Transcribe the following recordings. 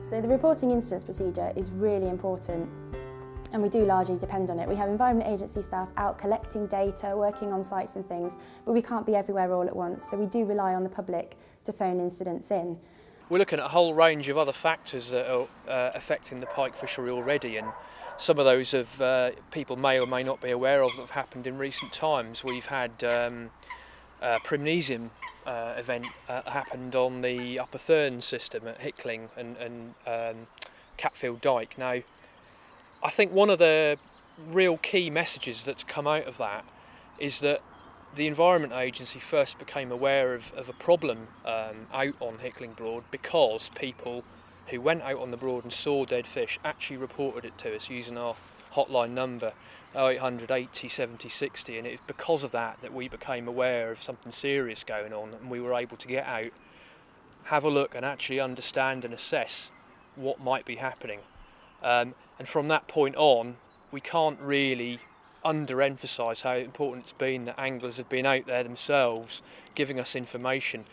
So the reporting incidents procedure is really important, and we do largely depend on it. We have Environment Agency staff out collecting data, working on sites and things, but we can't be everywhere all at once, so we do rely on the public to phone incidents in. We're looking at a whole range of other factors that are affecting the pike fishery already, and some of those people may or may not be aware of that have happened in recent times. We've had Prymnesium event happened on the Upper Thurn system at Hickling and Catfield Dyke. Now, I think one of the real key messages that's come out of that is that the Environment Agency first became aware of a problem out on Hickling Broad because people who went out on the Broad and saw dead fish actually reported it to us using our hotline number 0800 80 70 60, and it's because of that that we became aware of something serious going on, and we were able to get out, have a look and actually understand and assess what might be happening. And from that point on, we can't really underemphasise how important it's been that anglers have been out there themselves giving us information.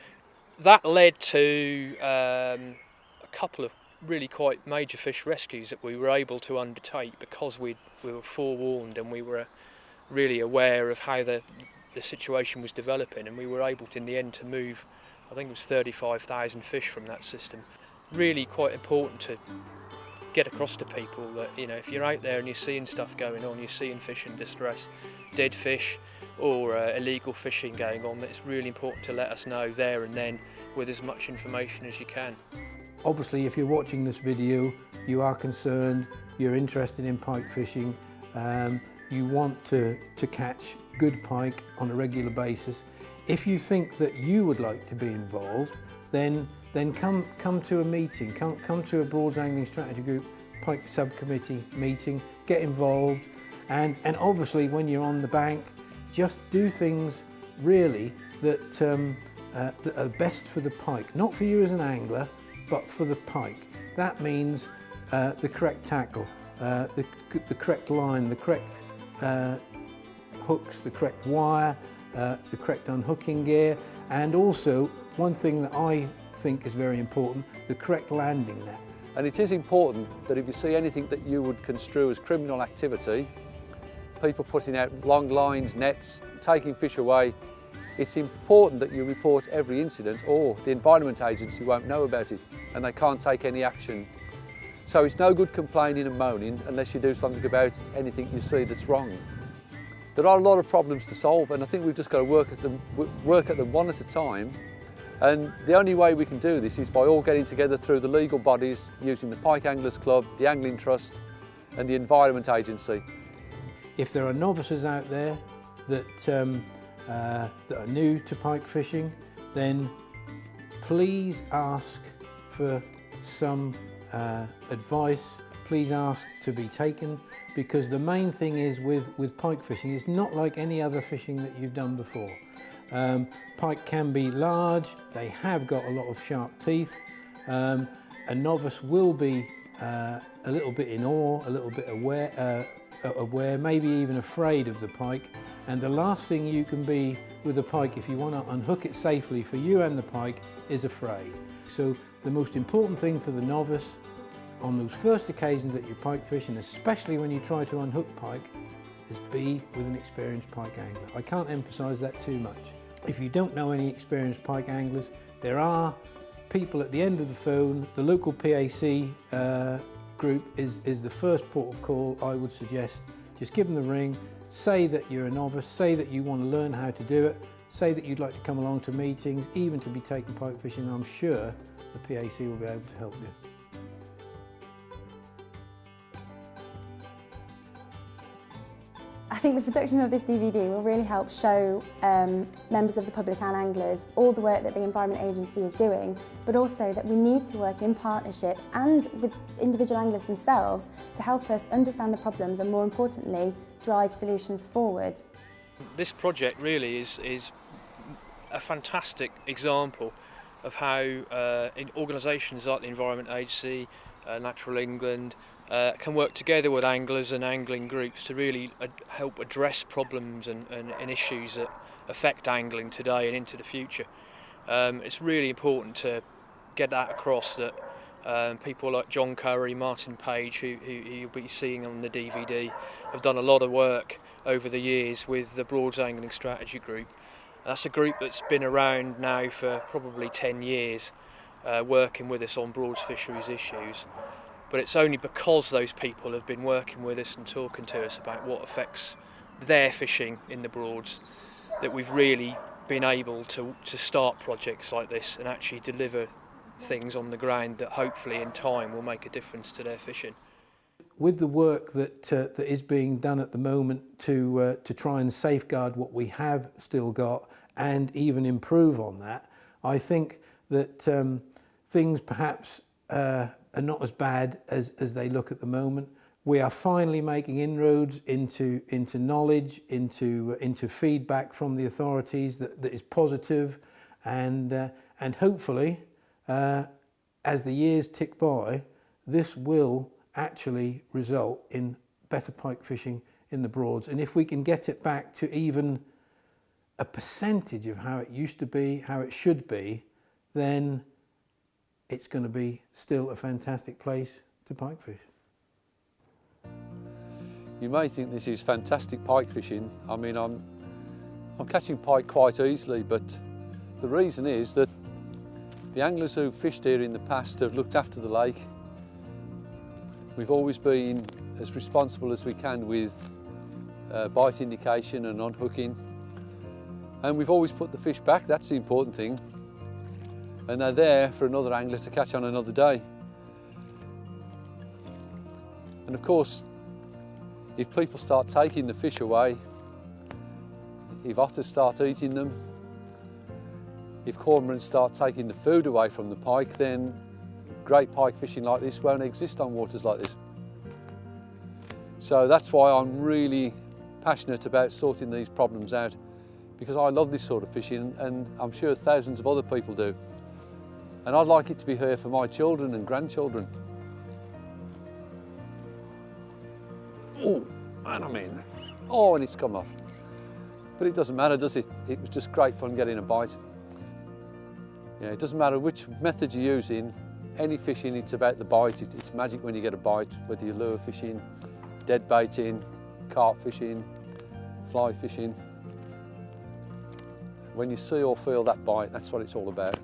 That led to a couple of really quite major fish rescues that we were able to undertake because we were forewarned and we were really aware of how the situation was developing, and we were able to, in the end, to move, I think it was 35,000 fish from that system. Really quite important to get across to people that, you know, if you're out there and you're seeing stuff going on, you're seeing fish in distress, dead fish or illegal fishing going on, that it's really important to let us know there and then with as much information as you can. Obviously, if you're watching this video, you are concerned, you're interested in pike fishing, you want to catch good pike on a regular basis. If you think that you would like to be involved, then come to a meeting, come to a Broads Angling Strategy Group Pike Subcommittee meeting, get involved, and obviously when you're on the bank, just do things really that are best for the pike, not for you as an angler, but for the pike. That means the correct tackle, the correct line, the correct hooks, the correct wire, the correct unhooking gear, and also one thing that I think is very important, the correct landing net. And it is important that if you see anything that you would construe as criminal activity, people putting out long lines, nets, taking fish away, it's important that you report every incident, or the Environment Agency won't know about it and they can't take any action. So it's no good complaining and moaning unless you do something about anything you see that's wrong. There are a lot of problems to solve, and I think we've just got to work at them one at a time. And the only way we can do this is by all getting together through the legal bodies, using the Pike Anglers Club, the Angling Trust and the Environment Agency. If there are novices out there that are new to pike fishing, then please ask for some advice, please ask to be taken, because the main thing is with pike fishing, it's not like any other fishing that you've done before. Pike can be large, they have got a lot of sharp teeth. A novice will be a little bit in awe, a little bit aware, maybe even afraid of the pike. And the last thing you can be with a pike, if you want to unhook it safely for you and the pike, is afraid. So the most important thing for the novice on those first occasions that you pike fish, and especially when you try to unhook pike, is be with an experienced pike angler. I can't emphasise that too much. If you don't know any experienced pike anglers, there are people at the end of the phone. The local PAC group is the first port of call, I would suggest. Just give them the ring, say that you're a novice, say that you want to learn how to do it, say that you'd like to come along to meetings, even to be taken pike fishing. I'm sure the PAC will be able to help you. I think the production of this DVD will really help show members of the public and anglers all the work that the Environment Agency is doing, but also that we need to work in partnership and with individual anglers themselves to help us understand the problems and, more importantly, drive solutions forward. This project really is a fantastic example of how organisations like the Environment Agency, Natural England, can work together with anglers and angling groups to really help address problems and issues that affect angling today and into the future. It's really important to get that across, that People like John Curry, Martin Page, who you'll be seeing on the DVD, have done a lot of work over the years with the Broads Angling Strategy Group. That's a group that's been around now for probably 10 years, working with us on Broads fisheries issues. But it's only because those people have been working with us and talking to us about what affects their fishing in the Broads that we've really been able to start projects like this and actually deliver things on the ground that hopefully in time will make a difference to their fishing. With the work that is being done at the moment to try and safeguard what we have still got and even improve on that, I think that things perhaps are not as bad as they look at the moment. We are finally making inroads into knowledge, into feedback from the authorities that is positive, and hopefully, as the years tick by, this will actually result in better pike fishing in the Broads. And if we can get it back to even a percentage of how it used to be, how it should be, then it's going to be still a fantastic place to pike fish. You may think this is fantastic pike fishing. I mean, I'm catching pike quite easily, but the reason is that the anglers who fished here in the past have looked after the lake. We've always been as responsible as we can with bite indication and unhooking. And we've always put the fish back, that's the important thing. And they're there for another angler to catch on another day. And of course, if people start taking the fish away, if otters start eating them, if cormorants start taking the food away from the pike, then great pike fishing like this won't exist on waters like this. So that's why I'm really passionate about sorting these problems out, because I love this sort of fishing and I'm sure thousands of other people do. And I'd like it to be here for my children and grandchildren. Oh, and I'm in. Oh, and it's come off. But it doesn't matter, does it? It was just great fun getting a bite. You know, it doesn't matter which method you're using, any fishing, it's about the bite. It's magic when you get a bite, whether you're lure fishing, dead baiting, carp fishing, fly fishing. When you see or feel that bite, that's what it's all about.